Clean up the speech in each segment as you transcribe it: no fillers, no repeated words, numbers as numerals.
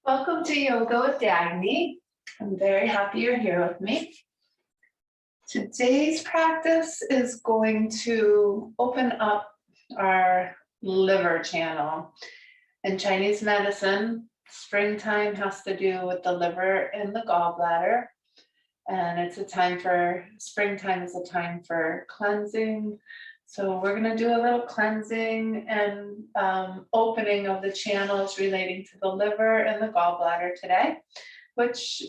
Welcome to Yoga with Dagny. I'm very happy you're here with me. Today's practice is going to open up our liver channel. In Chinese medicine, springtime has to do with the liver and the gallbladder. And springtime is a time for cleansing. So we're going to do a little cleansing and opening of the channels relating to the liver and the gallbladder today, which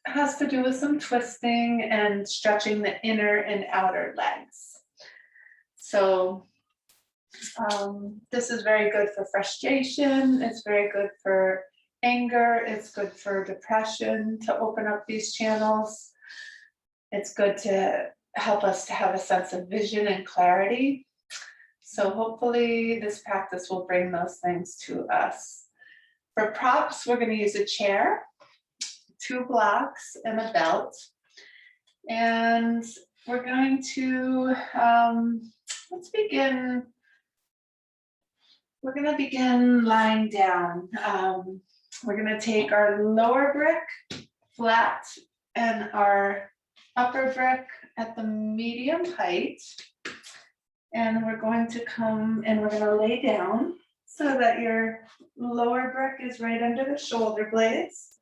has to do with some twisting and stretching the inner and outer legs. So this is very good for frustration. It's very good for anger. It's good for depression to open up these channels. It's good to help us to have a sense of vision and clarity. So hopefully this practice will bring those things to us. For props, we're going to use a chair, 2 blocks, and a belt. And we're going to, let's begin. We're going to begin lying down. We're going to take our lower brick flat and our upper brick at the medium height, and we're going to come and we're going to lay down so that your lower brick is right under the shoulder blades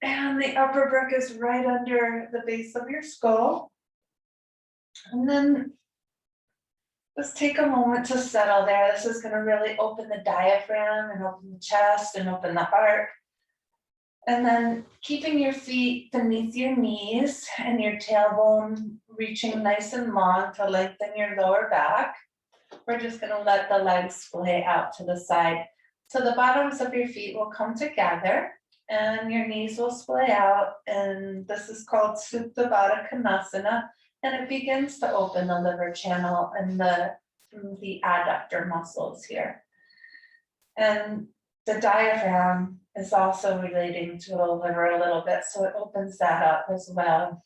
and the upper brick is right under the base of your skull. And then just take a moment to settle there. This is going to really open the diaphragm and open the chest and open the heart. And then keeping your feet beneath your knees and your tailbone reaching nice and long to lengthen your lower back. We're just going to let the legs splay out to the side. So the bottoms of your feet will come together and your knees will splay out. And this is called Supta Baddha Konasana. And it begins to open the liver channel and the adductor muscles here. And the diaphragm is also relating to the liver a little bit, so it opens that up as well.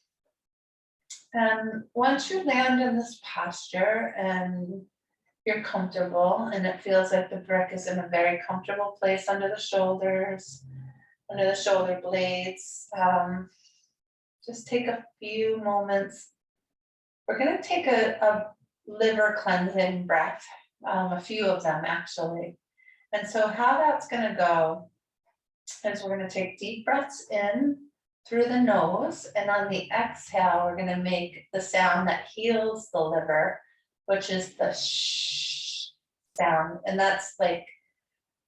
And once you land in this posture and you're comfortable and it feels like the brick is in a very comfortable place under the shoulders, under the shoulder blades, just take a few moments. We're going to take a liver cleansing breath, a few of them actually. And so how that's going to go is we're going to take deep breaths in through the nose, and on the exhale, we're going to make the sound that heals the liver, which is the shh sound. And that's like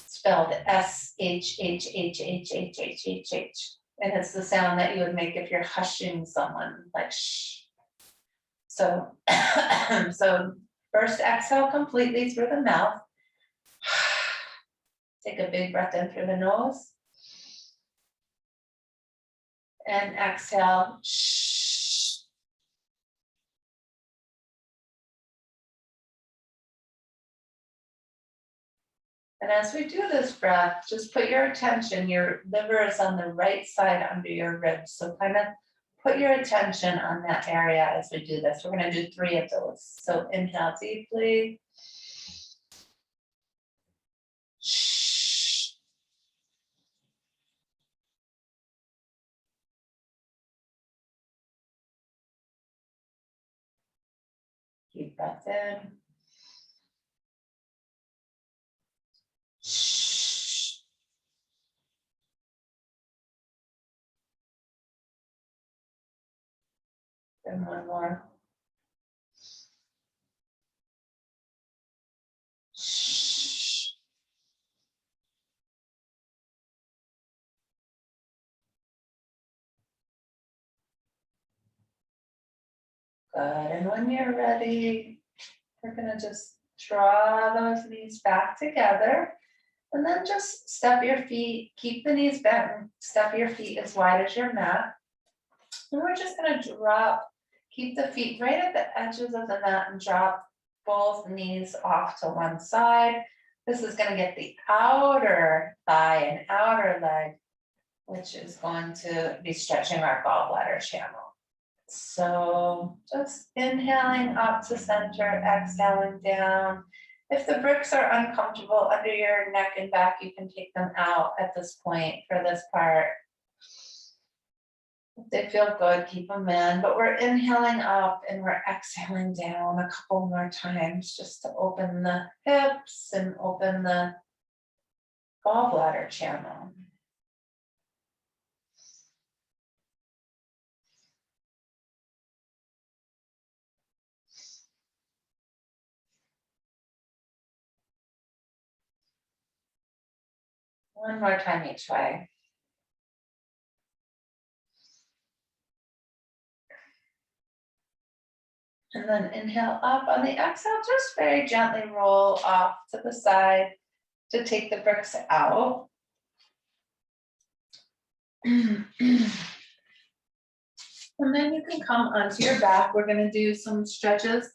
spelled S-H-H-H-H-H-H-H. And it's the sound that you would make if you're hushing someone, like shh. So, so first exhale completely through the mouth. Take a big breath in through the nose. And exhale. Shh. And as we do this breath, just put your attention, your liver is on the right side under your ribs. So kind of put your attention on that area as we do this. We're going to do 3 of those. So inhale deeply. Deep breath in. Shh. And one more. Shh. Good. And when you're ready, we're going to just draw those knees back together and then just step your feet, keep the knees bent, step your feet as wide as your mat. And we're just going to drop, keep the feet right at the edges of the mat and drop both knees off to one side. This is going to get the outer thigh and outer leg, which is going to be stretching our gallbladder channel. So just inhaling up to center, exhaling down, If the bricks are uncomfortable under your neck and back, you can take them out at this point for this part. If they feel good, keep them in, but we're inhaling up and we're exhaling down a couple more times just to open the hips and open the gallbladder channel. One more time each way. And then inhale up. On the exhale, just very gently roll off to the side to take the bricks out. And then you can come onto your back. We're going to do some stretches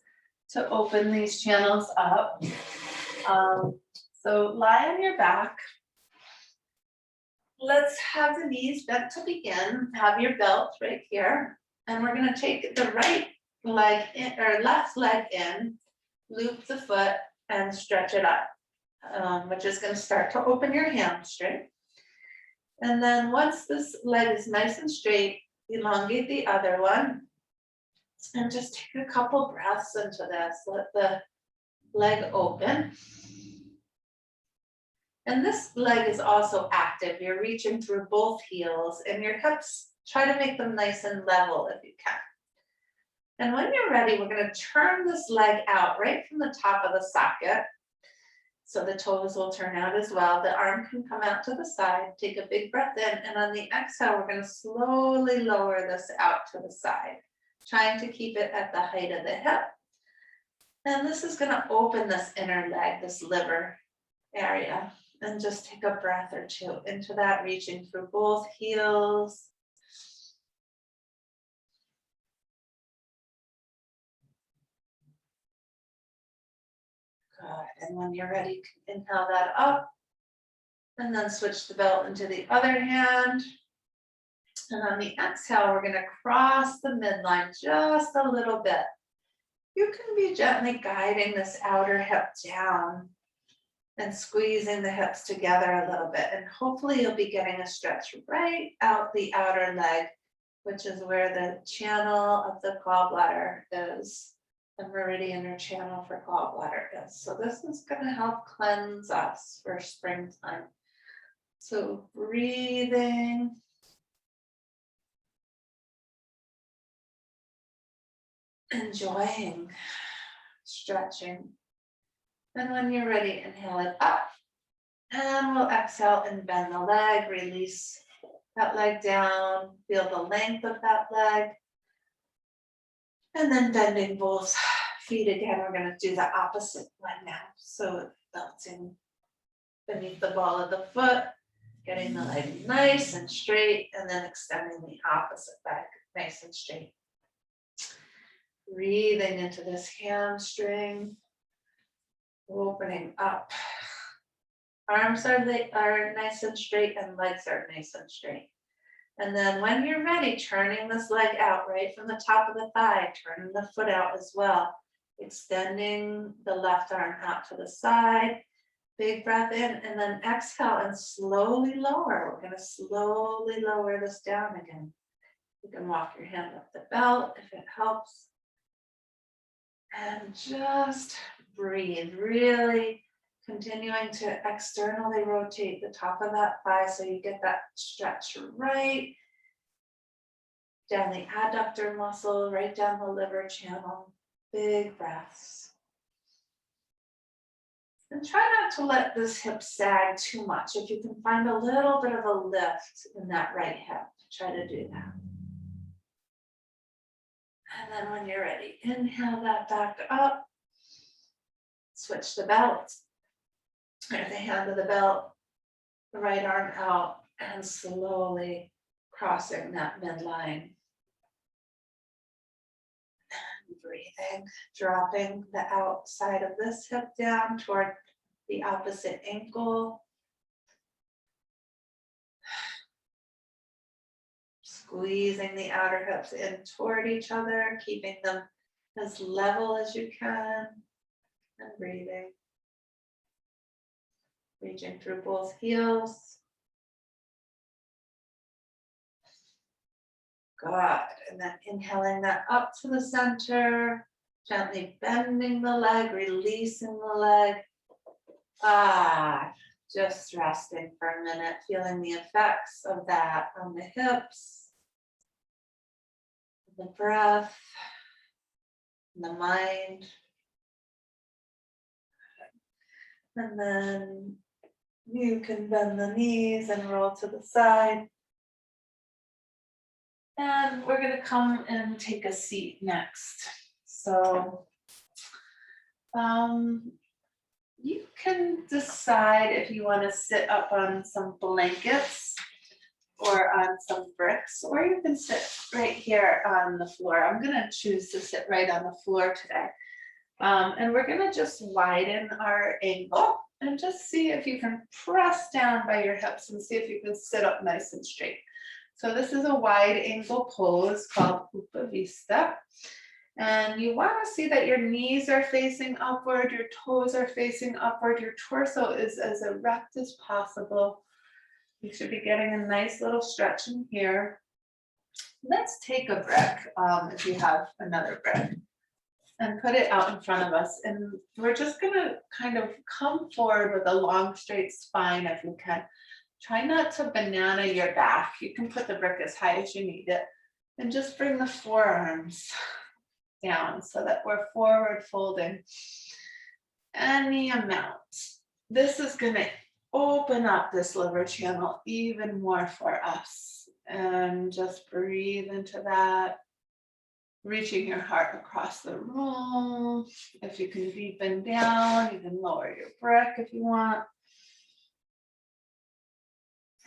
to open these channels up. So lie on your back. Let's have the knees bent to begin. Have your belt right here. And we're going to take the right leg in, or left leg in, loop the foot and stretch it up, which is going to start to open your hamstring. And then once this leg is nice and straight, elongate the other one and just take a couple breaths into this. Let the leg open. And this leg is also active. You're reaching through both heels and your hips, try to make them nice and level if you can. And when you're ready, we're going to turn this leg out right from the top of the socket. So the toes will turn out as well. The arm can come out to the side. Take a big breath in. And on the exhale, we're going to slowly lower this out to the side, trying to keep it at the height of the hip. And this is going to open this inner leg, this liver area. And just take a breath or two into that, reaching through both heels. Good. And when you're ready, inhale that up. And then switch the belt into the other hand. And on the exhale, we're going to cross the midline just a little bit. You can be gently guiding this outer hip down and squeezing the hips together a little bit. And hopefully you'll be getting a stretch right out the outer leg, which is where the channel of the gallbladder is, the meridian or channel for gallbladder is. So this is going to help cleanse us for springtime. So breathing. Enjoying, stretching. And when you're ready, inhale it up. And we'll exhale and bend the leg, release that leg down, feel the length of that leg. And then bending both feet again, we're going to do the opposite one now. So belting beneath the ball of the foot, getting the leg nice and straight, and then extending the opposite leg nice and straight. Breathing into this hamstring, opening up. Arms are nice and straight and legs are nice and straight. And then when you're ready, turning this leg out right from the top of the thigh, turning the foot out as well. Extending the left arm out to the side. Big breath in and then exhale and slowly lower. We're going to slowly lower this down again. You can walk your hand up the belt if it helps. And just breathe, really continuing to externally rotate the top of that thigh so you get that stretch right down the adductor muscle, right down the liver channel. Big breaths. And try not to let this hip sag too much. If you can find a little bit of a lift in that right hip, try to do that. And then when you're ready, inhale that back up. Switch the belt. Or the hand of the belt, the right arm out, and slowly crossing that midline. And breathing, dropping the outside of this hip down toward the opposite ankle. Squeezing the outer hips in toward each other, keeping them as level as you can, and breathing. Reaching through both heels. Good. And then inhaling that up to the center, gently bending the leg, releasing the leg. Just resting for a minute, feeling the effects of that on the hips, the breath, the mind. And then you can bend the knees and roll to the side. And we're going to come and take a seat next. So you can decide if you want to sit up on some blankets or on some bricks, or you can sit right here on the floor. I'm going to choose to sit right on the floor today. And we're going to just widen our angle and just see if you can press down by your hips and see if you can sit up nice and straight. So this is a wide angle pose called Upavista. And you want to see that your knees are facing upward, your toes are facing upward, your torso is as erect as possible. You should be getting a nice little stretch in here. Let's take a brick, if you have another brick, and put it out in front of us. And we're just going to kind of come forward with a long, straight spine if you can. Try not to banana your back. You can put the brick as high as you need it. And just bring the forearms down so that we're forward folding any amount. This is going to open up this liver channel even more for us. And just breathe into that. Reaching your heart across the room. If you can deepen down, you can lower your brick if you want.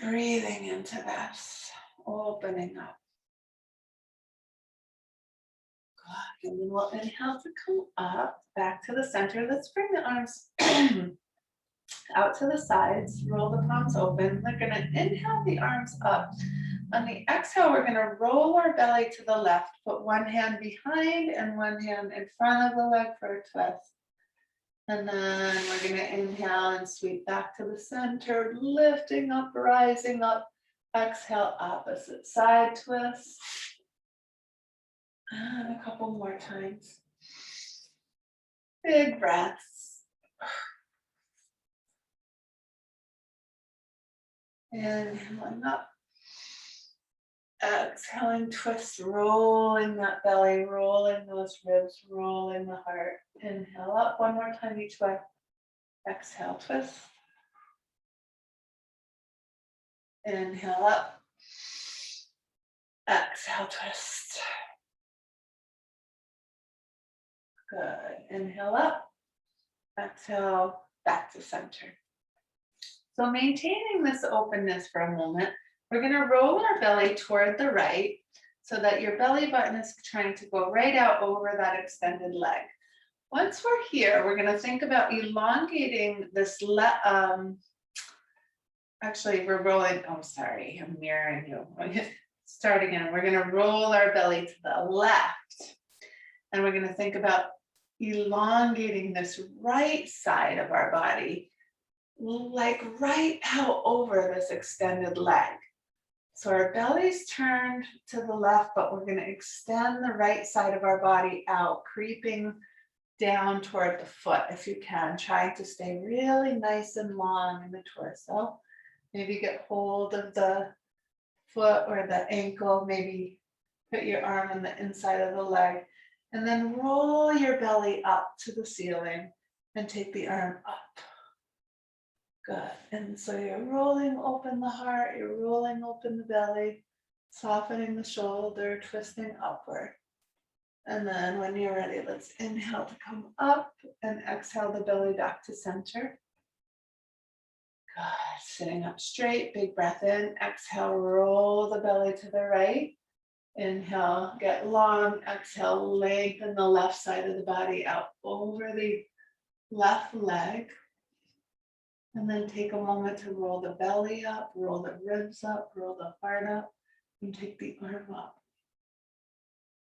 Breathing into this, opening up. Good. And then we'll inhale to come up, back to the center. Let's bring the arms out to the sides, roll the palms open. We're going to inhale the arms up. On the exhale, we're going to roll our belly to the left, put one hand behind and one hand in front of the leg for a twist. And then we're going to inhale and sweep back to the center, lifting up, rising up. Exhale, opposite side twist. And a couple more times. Big breaths. Inhaling up. Exhaling, twist, rolling that belly, rolling those ribs, rolling the heart. Inhale up one more time each way. Exhale, twist. Inhale up. Exhale, twist. Good. Inhale up. Exhale, back to center. So maintaining this openness for a moment, we're going to roll our belly toward the right so that your belly button is trying to go right out over that extended leg. Once we're here, we're going to think about elongating this, actually we're rolling, oh sorry, I'm mirroring you. Start again, we're going to roll our belly to the left. And we're going to think about elongating this right side of our body, like right out over this extended leg. So our belly's turned to the left, but we're going to extend the right side of our body out, creeping down toward the foot if you can, trying to stay really nice and long in the torso. Maybe get hold of the foot or the ankle, maybe put your arm on the inside of the leg, and then roll your belly up to the ceiling and take the arm up. Good. And so you're rolling open the heart, you're rolling open the belly, softening the shoulder, twisting upward. And then when you're ready, let's inhale to come up and exhale the belly back to center. Good. Sitting up straight, big breath in. Exhale, roll the belly to the right. Inhale, get long. Exhale, lengthen the left side of the body out over the left leg. And then take a moment to roll the belly up, roll the ribs up, roll the heart up, and take the arm up.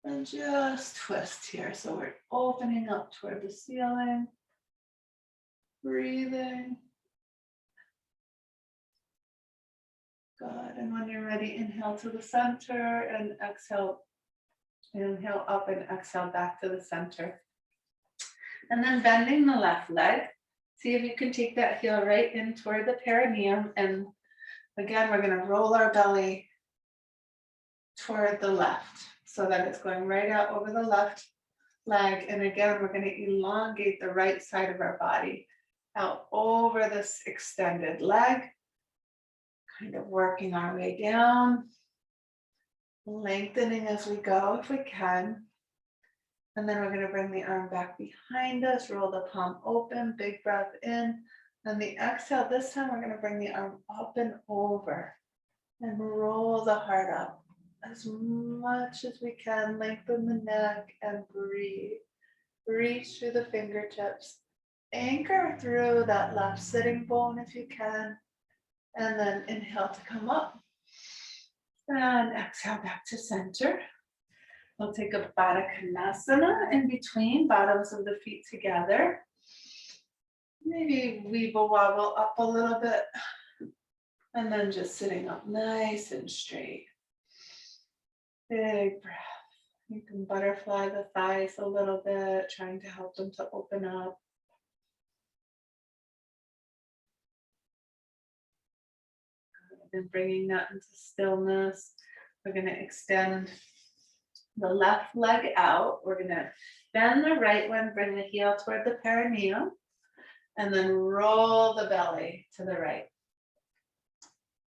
And just twist here. So we're opening up toward the ceiling, breathing. Good, and when you're ready, inhale to the center and exhale. Inhale up and exhale back to the center. And then bending the left leg. See if you can take that heel right in toward the perineum. And again, we're going to roll our belly toward the left so that it's going right out over the left leg. And again, we're going to elongate the right side of our body out over this extended leg. Kind of working our way down. Lengthening as we go if we can. And then we're going to bring the arm back behind us, roll the palm open, big breath in. And the exhale, this time we're going to bring the arm up and over and roll the heart up as much as we can. Lengthen the neck and breathe. Reach through the fingertips. Anchor through that left sitting bone if you can. And then inhale to come up. And exhale back to center. We'll take a Baddha Konasana in between, bottoms of the feet together. Maybe weeble wobble up a little bit. And then just sitting up nice and straight. Big breath. You can butterfly the thighs a little bit, trying to help them to open up. And bringing that into stillness. We're going to extend the left leg out. We're going to bend the right one, bring the heel toward the perineum, and then roll the belly to the right.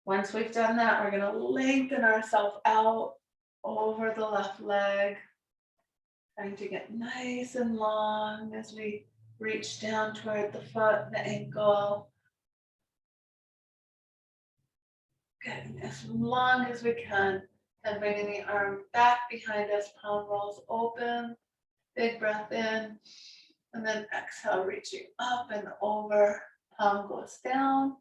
Once we've done that, we're going to lengthen ourselves out over the left leg, trying to get nice and long as we reach down toward the foot, the ankle. Getting as long as we can, and bringing the arm back behind us, palm rolls open, big breath in, and then exhale, reaching up and over, palm goes down,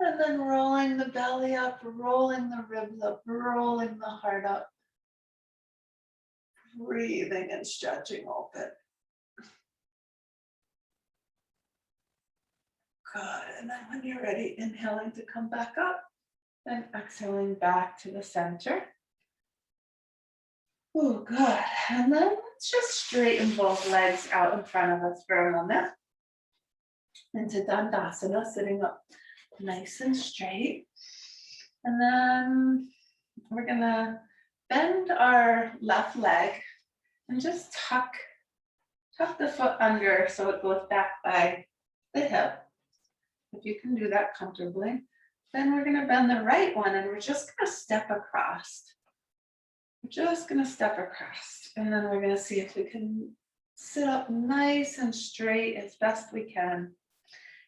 and then rolling the belly up, rolling the ribs up, rolling the heart up, breathing and stretching open. Good, and then when you're ready, inhaling to come back up. And exhaling back to the center. Oh, good. And then let's just straighten both legs out in front of us for a moment. Into Dandasana, sitting up nice and straight. And then we're going to bend our left leg and just tuck the foot under so it goes back by the hip. If you can do that comfortably. Then we're going to bend the right one and we're just going to step across. We're just going to step across. And then we're going to see if we can sit up nice and straight as best we can.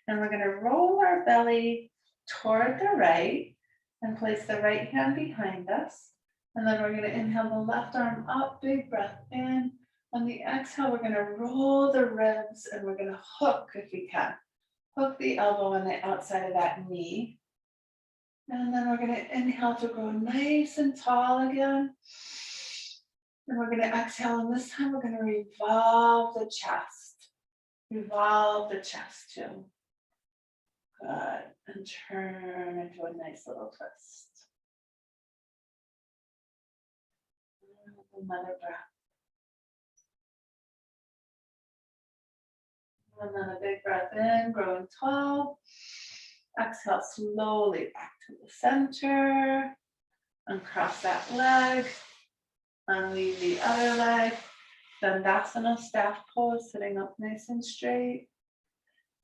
And we're going to roll our belly toward the right and place the right hand behind us. And then we're going to inhale the left arm up, big breath in. On the exhale, we're going to roll the ribs and we're going to hook if we can. Hook the elbow on the outside of that knee. And then we're going to inhale to grow nice and tall again. And we're going to exhale, and this time we're going to revolve the chest. Revolve the chest too. Good. And turn into a nice little twist. Another breath. And then a big breath in, growing tall. Exhale slowly back to the center. Uncross that leg. Unleave the other leg. Dandasana, staff pose, sitting up nice and straight.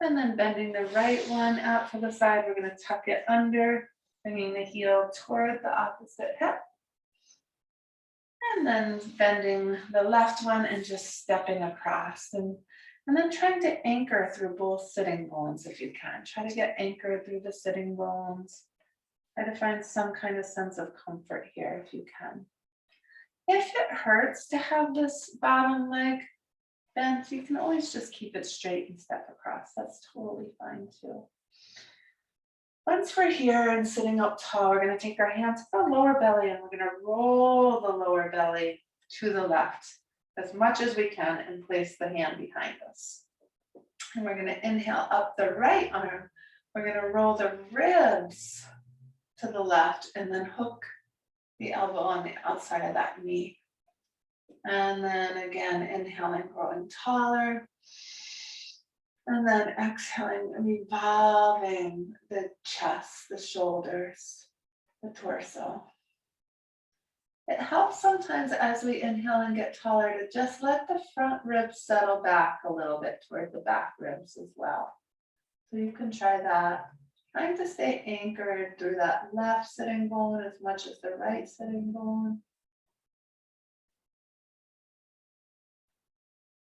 And then bending the right one out to the side. We're going to tuck it under, bringing the heel toward the opposite hip. And then bending the left one and just stepping across. And then trying to anchor through both sitting bones if you can. Try to get anchored through the sitting bones. Try to find some kind of sense of comfort here if you can. If it hurts to have this bottom leg bent, you can always just keep it straight and step across. That's totally fine too. Once we're here and sitting up tall, we're going to take our hands to the lower belly and we're going to roll the lower belly to the left as much as we can and place the hand behind us. And we're going to inhale up the right arm. We're going to roll the ribs to the left, and then hook the elbow on the outside of that knee. And then again, inhaling, growing taller. And then exhaling, revolving the chest, the shoulders, the torso. It helps sometimes as we inhale and get taller to just let the front ribs settle back a little bit toward the back ribs as well. So you can try that. Trying to stay anchored through that left sitting bone as much as the right sitting bone.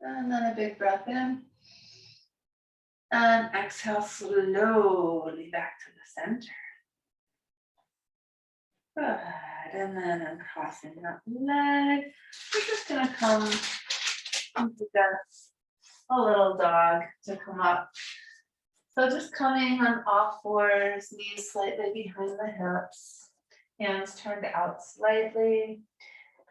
And then a big breath in. And exhale slowly back to the center. Good. And then uncrossing that leg. We're just going to come into this a little dog to come up. So just coming on all fours, knees slightly behind the hips, hands turned out slightly.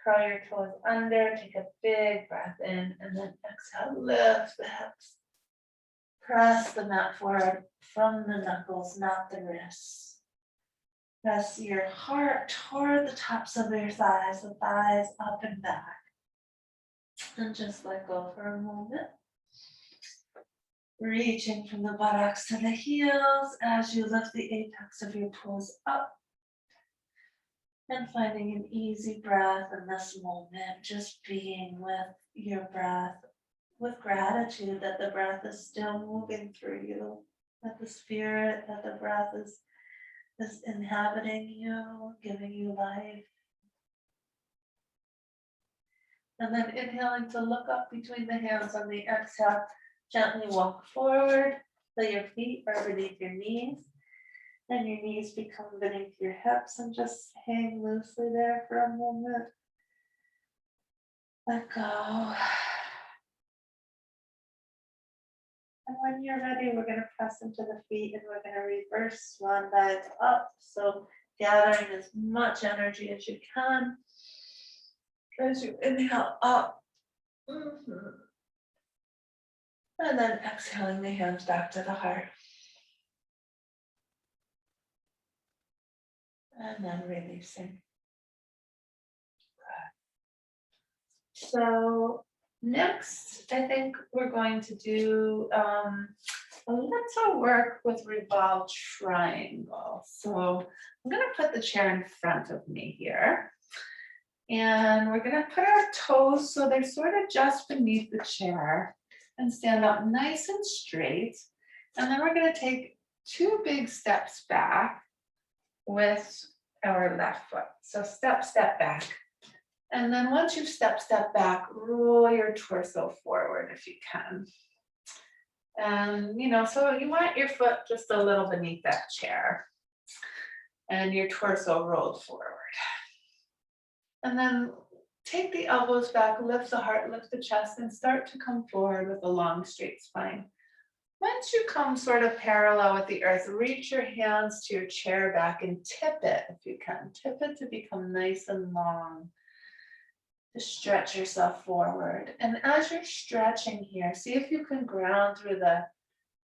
Curl your toes under, take a big breath in, and then exhale, lift the hips. Press the mat forward from the knuckles, not the wrists. Press your heart toward the tops of your thighs, the thighs up and back. And just let go for a moment. Reaching from the buttocks to the heels as you lift the apex of your toes up. And finding an easy breath in this moment, just being with your breath, with gratitude that the breath is still moving through you, that the spirit, that the breath is inhabiting you, giving you life. And then inhaling to look up between the hands on the exhale, gently walk forward, so your feet are beneath your knees, and your knees become beneath your hips, and just hang loosely there for a moment. Let go. And when you're ready, we're going to press into the feet and we're going to reverse swan dive up. So gathering as much energy as you can as you inhale up. And then exhaling the hands back to the heart. And then releasing. So next, I think we're going to do a little work with Revolve Triangle. So I'm going to put the chair in front of me here. And we're going to put our toes so they're sort of just beneath the chair and stand up nice and straight. And then we're going to take 2 big steps back with our left foot. So step, step back. And then once you've step back, roll your torso forward if you can. And, so you want your foot just a little beneath that chair and your torso rolled forward. And then take the elbows back, lift the heart, lift the chest, and start to come forward with a long, straight spine. Once you come sort of parallel with the earth, reach your hands to your chair back and tip it if you can. Tip it to become nice and long. To stretch yourself forward. And as you're stretching here, see if you can ground through the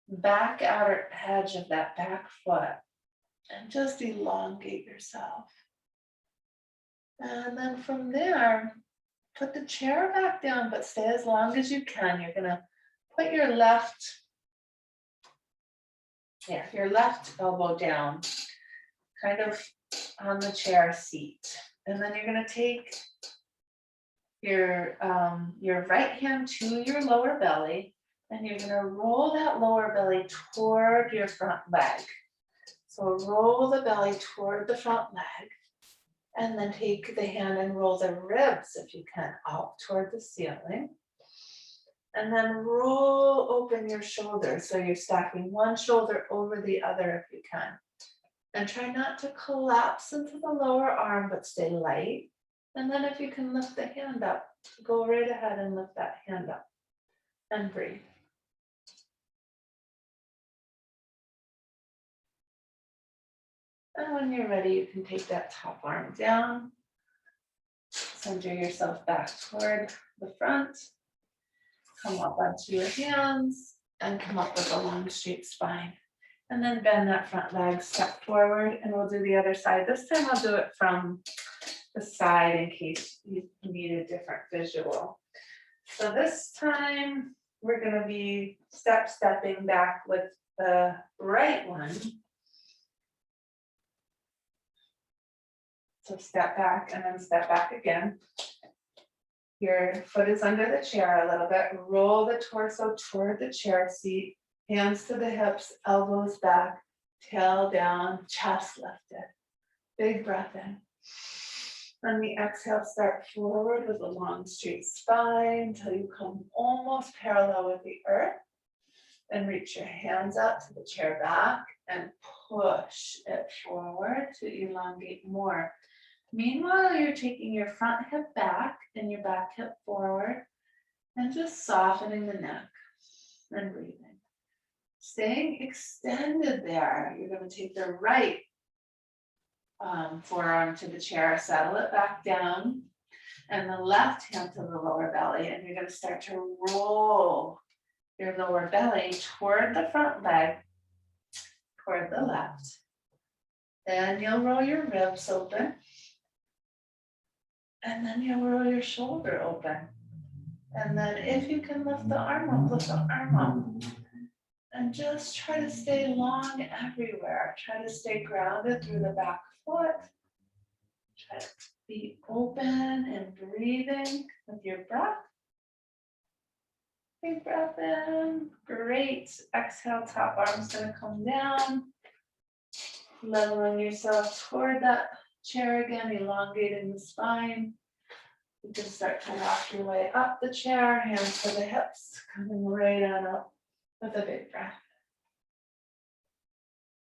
back outer edge of that back foot and just elongate yourself. And then from there, put the chair back down, but stay as long as you can. You're gonna put your left elbow down, kind of on the chair seat. And then you're gonna take your right hand to your lower belly, and you're gonna roll that lower belly toward your front leg. So roll the belly toward the front leg, and then take the hand and roll the ribs, if you can, out toward the ceiling. And then roll open your shoulders. So you're stacking one shoulder over the other if you can. And try not to collapse into the lower arm, but stay light. And then if you can lift the hand up, go right ahead and lift that hand up and breathe. And when you're ready, you can take that top arm down, center yourself back toward the front, come up onto your hands, and come up with a long, straight spine. And then bend that front leg, step forward, and we'll do the other side. This time I'll do it from the side in case you need a different visual. So this time we're gonna be stepping back with the right one. So step back and then step back again. Your foot is under the chair a little bit. Roll the torso toward the chair seat, hands to the hips, elbows back, tail down, chest lifted. Big breath in. On the exhale, start forward with a long straight spine until you come almost parallel with the earth. And reach your hands up to the chair back and push it forward to elongate more. Meanwhile, you're taking your front hip back and your back hip forward and just softening the neck and breathing. Staying extended there, you're going to take the right forearm to the chair, settle it back down, and the left hand to the lower belly, and you're going to start to roll your lower belly toward the front leg, toward the left. Then you'll roll your ribs open. And then you'll roll your shoulder open. And then if you can lift the arm up, lift the arm up. And just try to stay long everywhere. Try to stay grounded through the back foot. Try to be open and breathing with your breath. Big breath in. Great. Exhale, top arm's gonna come down. Leveling yourself toward that chair again, elongating the spine. You can start to walk your way up the chair, hands to the hips, coming right on up with a big breath.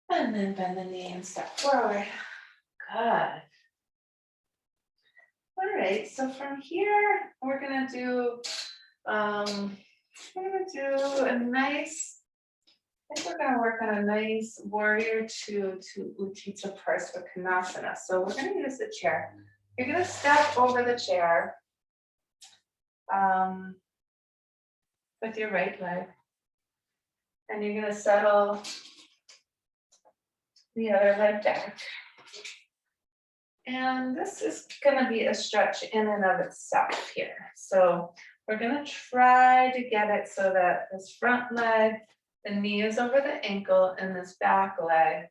And then bend the knee and step forward. Good. All right, so from here, we're gonna do a nice, I think we're gonna work on a nice warrior two to Utthita Parsvakonasana. So we're gonna use the chair. You're gonna step over the chair with your right leg. And you're gonna settle the other leg back. And this is gonna be a stretch in and of itself here. So we're gonna try to get it so that this front leg, the knee is over the ankle, and this back leg,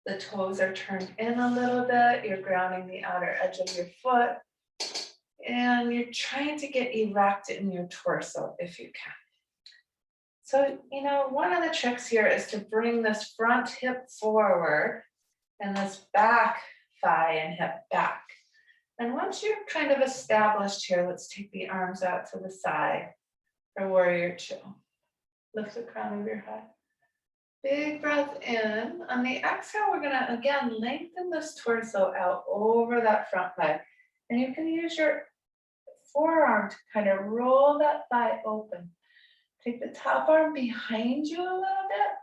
the toes are turned in a little bit. You're grounding the outer edge of your foot. And you're trying to get erect in your torso if you can. So, one of the tricks here is to bring this front hip forward and this back thigh and hip back. And once you're kind of established here, let's take the arms out to the side for warrior two. Lift the crown of your head. Big breath in. On the exhale, we're gonna, again, lengthen this torso out over that front leg. And you can use your forearm to kind of roll that thigh open. Take the top arm behind you a little bit.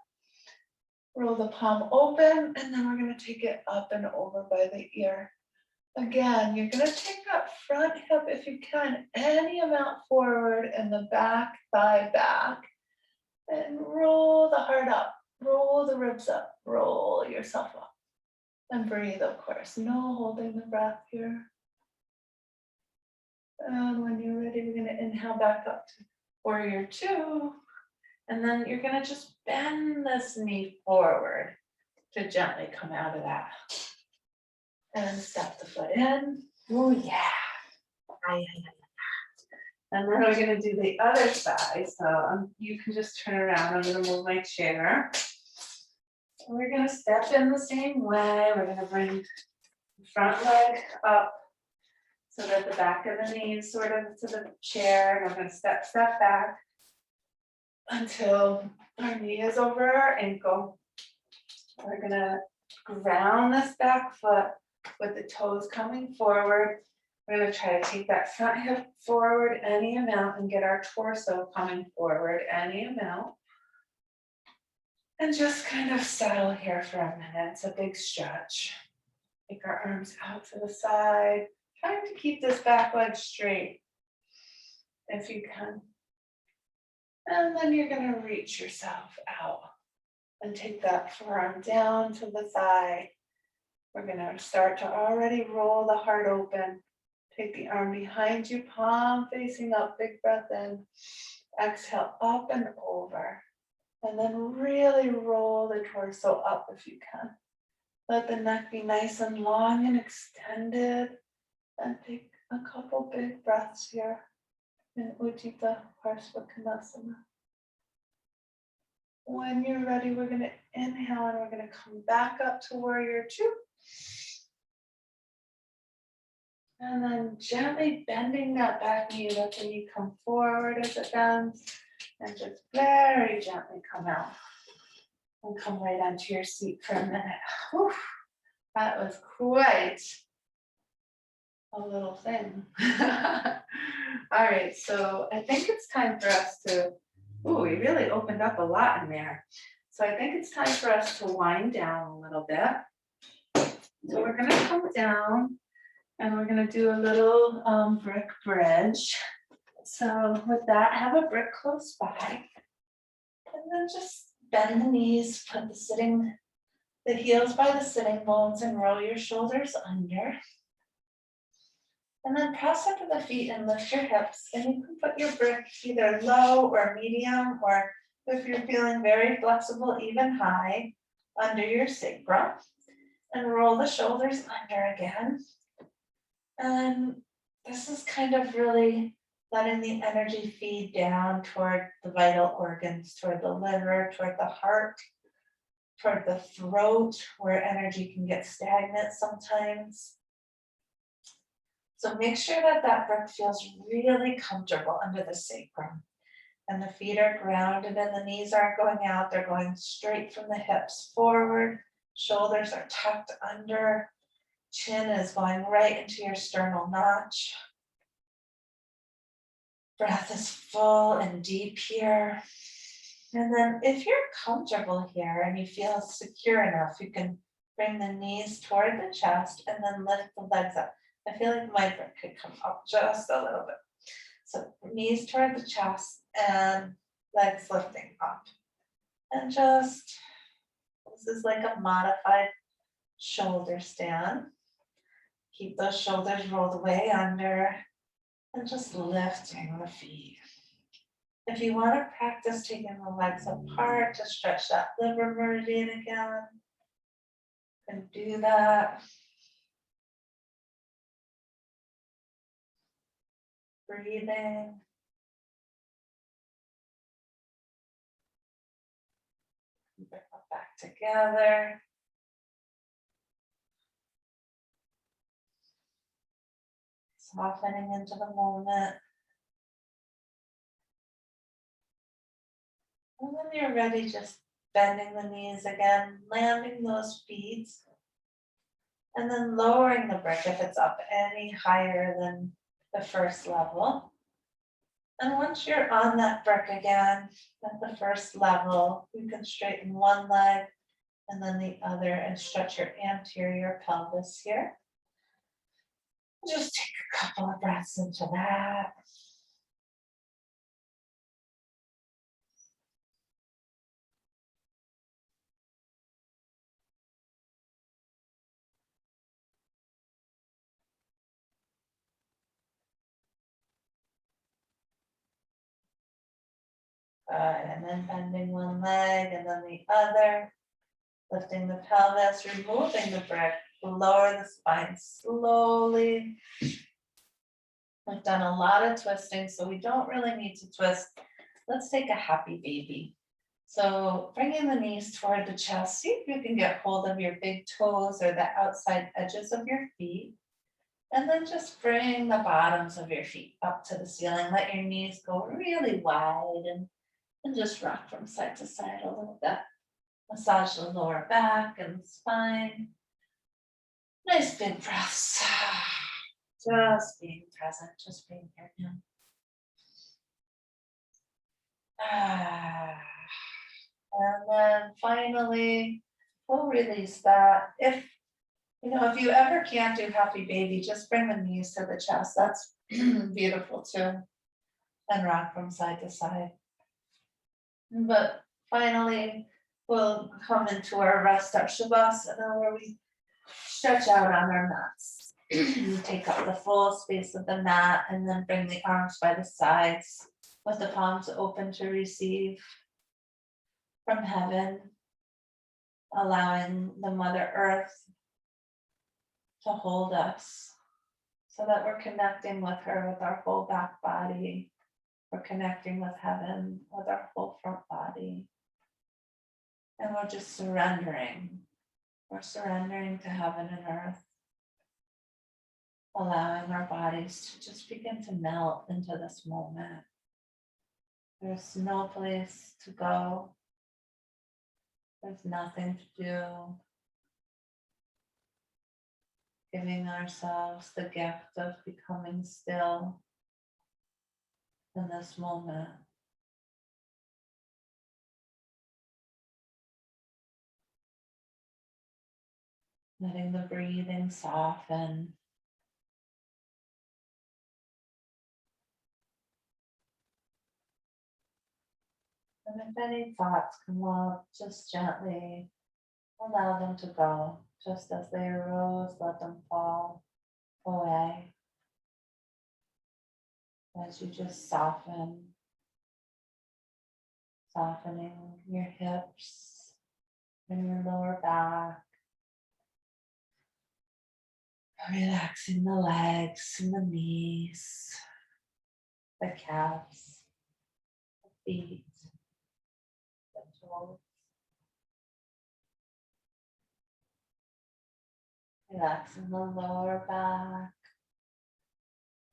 Roll the palm open, and then we're gonna take it up and over by the ear. Again, you're gonna take that front hip, if you can, any amount forward, and the back thigh back. And roll the heart up, roll the ribs up, roll yourself up. And breathe, of course. No holding the breath here. And when you're ready, we're gonna inhale back up to warrior two. And then you're gonna just bend this knee forward to gently come out of that. And step the foot in. Oh yeah. And then we're gonna do the other side. So you can just turn around. I'm gonna move my chair. And we're gonna step in the same way. We're gonna bring the front leg up so that the back of the knee is sort of to the chair. And we're gonna step back until our knee is over our ankle. We're gonna ground this back foot with the toes coming forward. We're gonna try to take that front hip forward any amount and get our torso coming forward any amount. And just kind of settle here for a minute. It's a big stretch. Take our arms out to the side. Trying to keep this back leg straight if you can. And then you're gonna reach yourself out And take that forearm down to the thigh. We're gonna start to already roll the heart open. Take the arm behind you, palm facing up, big breath in. Exhale up and over. And then really roll the torso up if you can. Let the neck be nice and long and extended. And take a couple big breaths here in Ujjita Parsvakonasana. When you're ready, we're going to inhale and we're going to come back up to warrior two. And then gently bending that back knee, let the knee come forward as it bends. And just very gently come out. And come right onto your seat for a minute. Whew, that was quite a little thing. All right, so I think it's time for us to, we really opened up a lot in there. So I think it's time for us to wind down a little bit. So we're gonna come down and we're gonna do a little brick bridge. So with that, have a brick close by. And then just bend the knees, put the heels by the sitting bones and roll your shoulders under. And then press under the feet and lift your hips. And you can put your brick either low or medium, or if you're feeling very flexible, even high, under your sacrum. And roll the shoulders under again. And this is kind of really letting the energy feed down toward the vital organs, toward the liver, toward the heart, toward the throat, where energy can get stagnant sometimes. So make sure that that brick feels really comfortable under the sacrum. And the feet are grounded and the knees aren't going out, they're going straight from the hips forward. Shoulders are tucked under. Chin is going right into your sternal notch. Breath is full and deep here. And then if you're comfortable here and you feel secure enough, you can bring the knees toward the chest and then lift the legs up. I feel like my brick could come up just a little bit. So knees toward the chest and legs lifting up. And just, this is like a modified shoulder stand. Keep those shoulders rolled way under and just lifting the feet. If you want to practice taking the legs apart to stretch that liver meridian again, you can do that. Breathing. Bring them back together. Softening into the moment. And when you're ready, just bending the knees again, landing those feet, and then lowering the brick if it's up any higher than the first level. And once you're on that brick again, at the first level, you can straighten one leg and then the other and stretch your anterior pelvis here. Just take a couple of breaths into that. Good, and then bending one leg and then the other, lifting the pelvis, removing the brick, lower the spine slowly. We've done a lot of twisting, so we don't really need to twist. Let's take a happy baby. So bringing the knees toward the chest, see if you can get hold of your big toes or the outside edges of your feet. And then just bring the bottoms of your feet up to the ceiling. Let your knees go really wide and just rock from side to side a little bit. Massage the lower back and the spine. Nice big breaths. Just being present, just being here now. And then finally, we'll release that. If you ever can't do happy baby, just bring the knees to the chest. That's beautiful too. And rock from side to side. But finally, we'll come into our rest, our shavasana, where we stretch out on our mats. Take up the full space of the mat and then bring the arms by the sides with the palms open to receive from heaven, allowing the Mother Earth to hold us so that we're connecting with her with our whole back body. We're connecting with heaven with our whole front body. And we're just surrendering. We're surrendering to heaven and earth, allowing our bodies to just begin to melt into this moment. There's no place to go. There's nothing to do. Giving ourselves the gift of becoming still in this moment. Letting the breathing soften. And if any thoughts come up, just gently allow them to go. Just as they arose, let them fall away. As you just softening your hips and your lower back. Relaxing the legs and the knees, the calves, the feet, the toes. Relaxing the lower back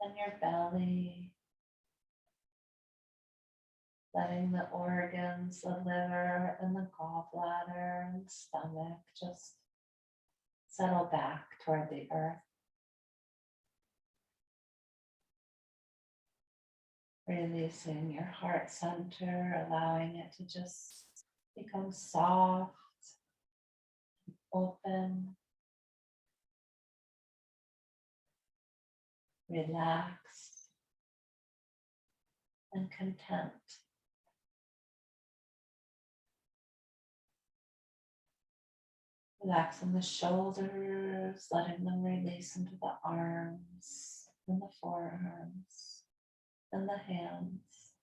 and your belly. Letting the organs, the liver and the gallbladder and stomach just settle back toward the earth. Releasing your heart center, allowing it to just become soft, open, relaxed, and content. Relaxing the shoulders, letting them release into the arms and the forearms and the hands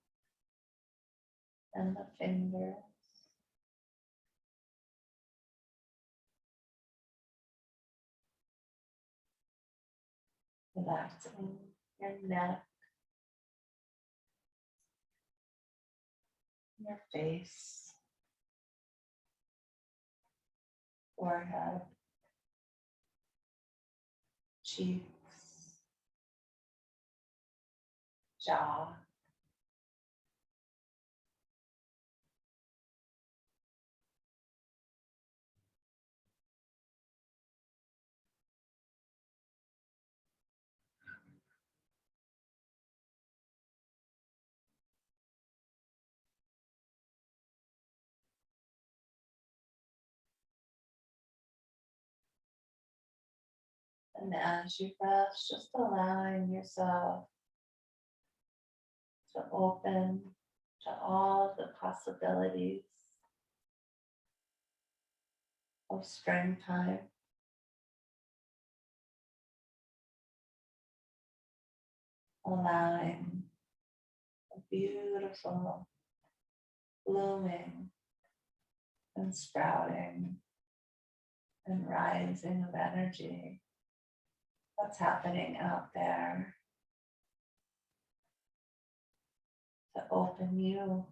and the fingers. Relaxing your neck, your face, forehead, cheeks, jaw. And as you rest, just allowing yourself to open to all of the possibilities of springtime. Allowing a beautiful blooming and sprouting and rising of energy that's happening out there to open you.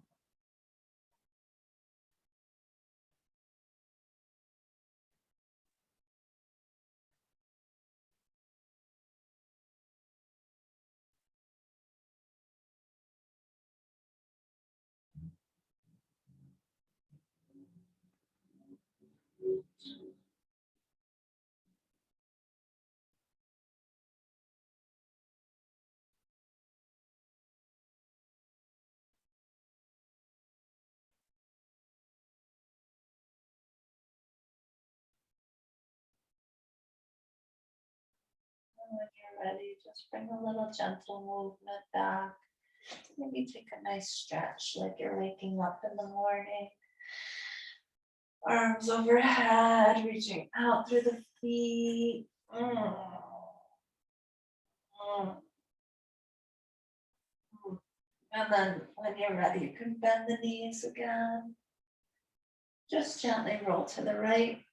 And when you're ready, just bring a little gentle movement back. Maybe take a nice stretch like you're waking up in the morning. Arms overhead, reaching out through the feet. And then when you're ready, you can bend the knees again. Just gently roll to the right.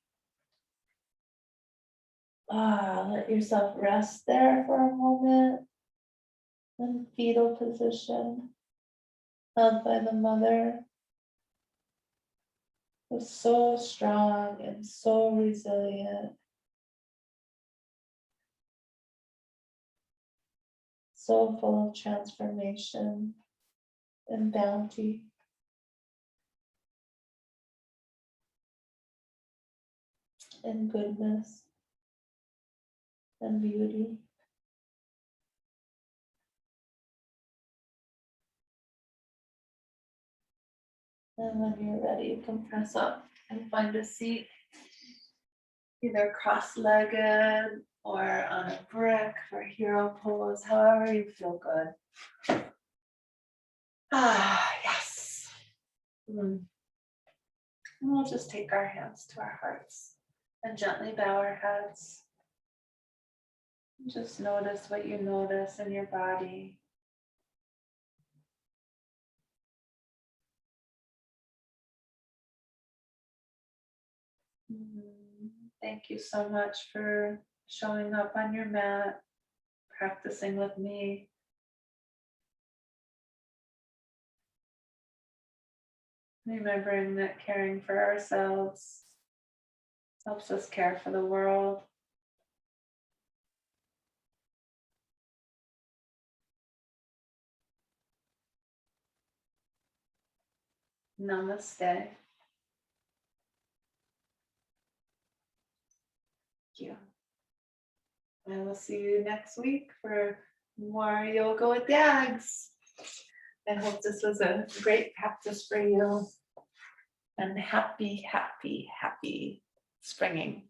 Let yourself rest there for a moment. In fetal position, held by the mother, who's so strong and so resilient. So full of transformation and bounty. And goodness and beauty. And when you're ready, you can press up and find a seat, either cross-legged or on a brick for hero pose, however you feel good. Yes. And we'll just take our hands to our hearts and gently bow our heads. Just notice what you notice in your body. Thank you so much for showing up on your mat, practicing with me. Remembering that caring for ourselves helps us care for the world. Namaste. Thank you. I will see you next week for more yoga with Dags. I hope this was a great practice for you. And happy, happy, happy springing.